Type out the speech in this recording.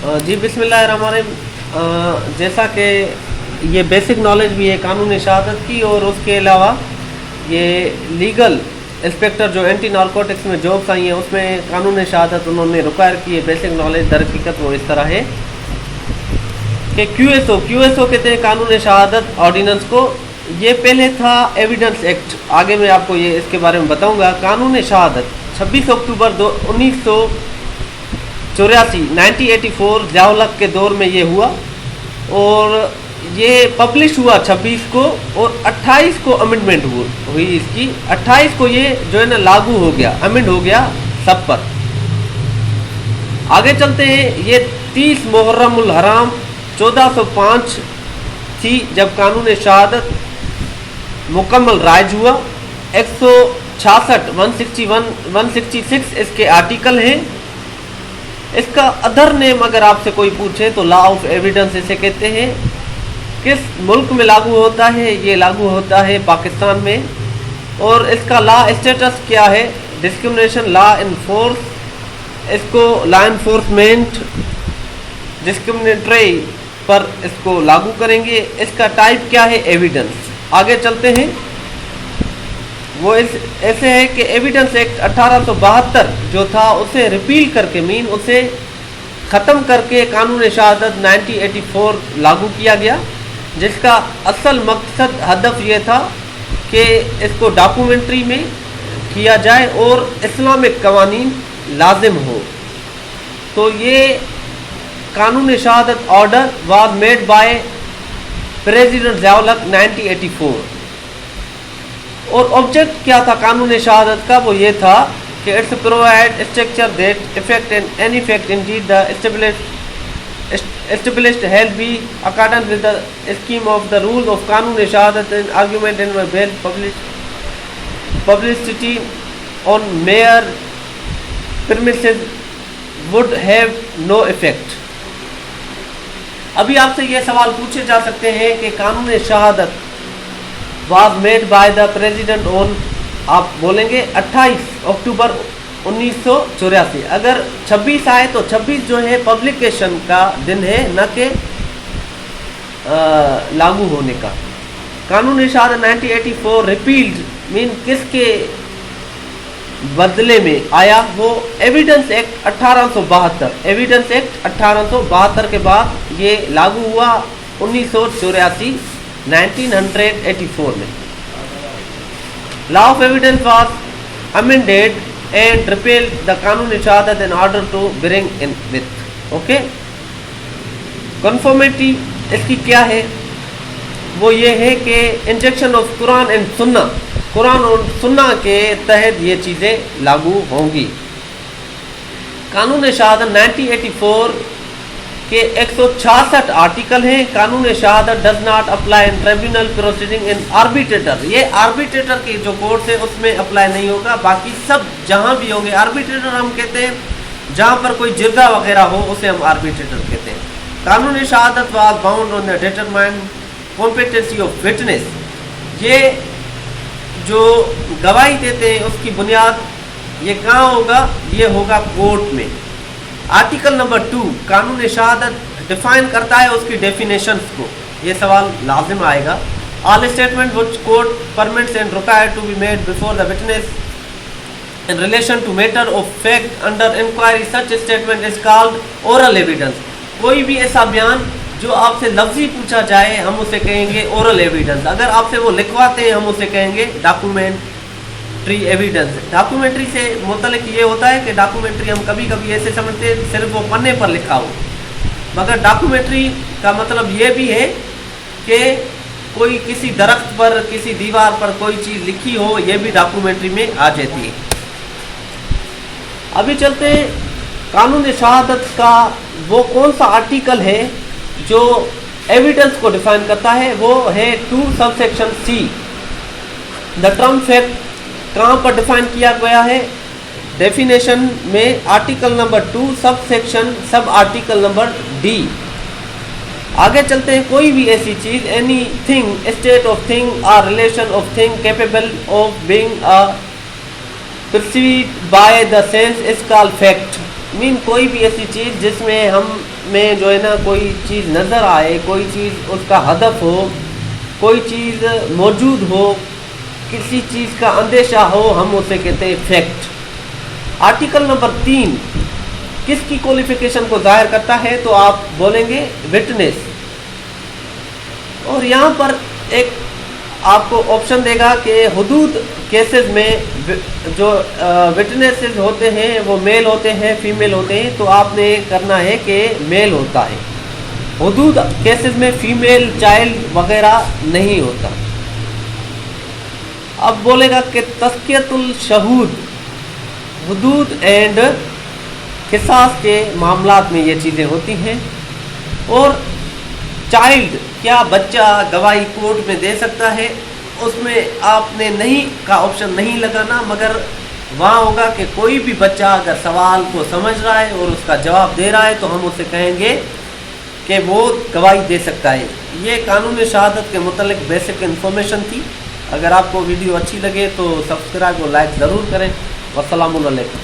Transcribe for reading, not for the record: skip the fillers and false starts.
जी बिस्मिल्लाहिर्रहमानिर्रहीम। जैसा कि ये बेसिक नॉलेज भी है कानून शहादत की, और उसके अलावा ये लीगल इंस्पेक्टर जो एंटी नारकोटिक्स में जॉब्स आई हैं उसमें कानून शहादत उन्होंने रिक्वायर की है। बेसिक नॉलेज दर हकीकत वो इस तरह है कि क्यूएसओ कहते हैं कानून शहादत ऑर्डिनेंस को। ये पहले था एविडेंस एक्ट, आगे मैं आपको ये इसके बारे में बताऊंगा। कानून शहादत 26 अक्टूबर 1984 ज़िया-उल-हक के दौर में ये हुआ, और ये पब्लिश हुआ 26 को, और 28 को अमेंडमेंट हुई इसकी। 28 को ये जो है ना लागू हो गया, अमेंड हो गया सब पर। आगे चलते हैं। ये 30 मुहर्रमुल हराम 1405 थी जब कानून शहादत मुकम्मल राइज हुआ। 166 166 इसके आर्टिकल हैं। इसका अदर नेम अगर आपसे कोई पूछे तो लॉ ऑफ एविडेंस इसे कहते हैं। किस मुल्क में लागू होता है? ये लागू होता है पाकिस्तान में। और इसका लॉ स्टेटस क्या है? डिस्क्रिमिनेशन लॉ इन फोर्स, इसको लॉ इन्फोर्समेंट डिस्क्रिमिनेटरी पर इसको लागू करेंगे। इसका टाइप क्या है? एविडेंस। आगे चलते हैं। वो ऐसे है कि एविडेंस एक्ट 1872 जो था उसे रिपील करके उसे ख़त्म करके कानून शहादत 1984 लागू किया गया, जिसका असल मकसद हदफ ये था कि इसको डॉक्यूमेंट्री में किया जाए और इस्लामिक कवानीन लाजिम हो। तो ये कानून शहादत order was made by president Zia ul Haq 1984। और ऑब्जेक्ट क्या था कानून शहादत का? वो ये था कि it's provide structure that effect and any effect Indeed the established hell be accordant with the scheme of the rules of कानून शहादत and argument and bail publicity on mere premises would have no effect। अभी आपसे ये सवाल पूछे जा सकते हैं कि कानून शहादत was made by the president on, आप बोलेंगे 28 अक्टूबर 1984। अगर 26 आए तो 26 जो है पब्लिकेशन का दिन है, न कि लागू होने का। कानून शहादत 1984 रिपील्ड मीन किसके बदले में आया? वो एविडेंस एक्ट 1872। एविडेंस एक्ट 1872 के बाद ये लागू हुआ 1984 में। Law of evidence was amended and repealed the कानून शहादत in order to bring in with okay conformity। इसकी क्या है? वो ये है कि इंजेक्शन ऑफ कुरान एंड सुन्ना, कुरान और सुन्ना के तहत ये चीज़ें लागू होंगी। कानून शहादत 1984 के 166 आर्टिकल हैं। कानून शहादत does not apply in tribunal proceeding in arbitrator. ये आर्बिट्रेटर की जो कोर्ट है उसमें अप्लाई नहीं होगा, बाकी सब जहां भी होंगे। आर्बिट्रेटर हम कहते हैं जहां पर कोई जिरगा वगैरह हो उसे हम आर्बिट्रेटर कहते हैं। कानून शहादत was bound on the determined competency of witness. ये जो गवाही देते हैं उसकी बुनियाद ये कहाँ होगा? ये होगा कोर्ट में। आर्टिकल नंबर 2 कानून शहादत डिफाइन करता है उसकी डेफिनेशंस को। ये सवाल लाजिम आएगा। All statement which court permits and required to be made before the witness in relation to matter of fact under inquiry such statement is called oral evidence. कोई भी ऐसा बयान जो आपसे लफ्जी पूछा जाए हम उसे कहेंगे ओरल एविडेंस। अगर आपसे वो लिखवाते हैं हम उसे कहेंगे डॉक्यूमेंट्री एविडेंस। डॉक्यूमेंट्री से मुतल्लिक ये होता है कि डॉक्यूमेंट्री हम कभी कभी ऐसे समझते हैं सिर्फ वो पन्ने पर लिखा हो, मगर डॉक्यूमेंट्री का मतलब ये भी है कि कोई किसी दरख्त पर किसी दीवार पर कोई चीज़ लिखी हो, ये भी डॉक्यूमेंट्री में आ जाती है। अभी चलते हैं कानून शहादत का वो कौन सा आर्टिकल है जो एविडेंस को डिफाइन करता है। वो है 2 subsection C। The term fact कहाँ पर डिफाइन किया गया है? डेफिनेशन में article number 2 sub article number D। आगे चलते हैं। कोई भी ऐसी चीज़ any thing state of thing or relation of thing capable of being perceived by the sense is called fact. Mean कोई भी ऐसी चीज़ जिसमें हम में जो है ना कोई चीज़ नज़र आए, कोई चीज़ उसका हदफ हो, कोई चीज़ मौजूद हो, किसी चीज़ का अंदेशा हो, हम उसे कहते हैं फैक्ट। आर्टिकल नंबर 3 किसकी क्वालिफिकेशन को जाहिर करता है? तो आप बोलेंगे विटनेस। और यहाँ पर एक आपको ऑप्शन देगा कि हुदूद केसेस में जो विटनेसेस होते हैं वो मेल होते हैं, फीमेल होते हैं, तो आपने करना है कि मेल होता है। हुदूद केसेस में फीमेल चाइल्ड वगैरह नहीं होता। अब बोलेगा कि तस्कियतुल शहूद, हुदूद एंड किसास के मामलात में ये चीज़ें होती हैं। और चाइल्ड, क्या बच्चा गवाही कोर्ट में दे सकता है? उसमें आपने नहीं का ऑप्शन नहीं लगाना, मगर वहाँ होगा कि कोई भी बच्चा अगर सवाल को समझ रहा है और उसका जवाब दे रहा है तो हम उसे कहेंगे कि वो गवाही दे सकता है। ये कानून शहादत के मुतल्लिक बेसिक इन्फॉर्मेशन थी। अगर आपको वीडियो अच्छी लगे तो सब्सक्राइब और लाइक ज़रूर करें। वस्सलामु अलैकुम।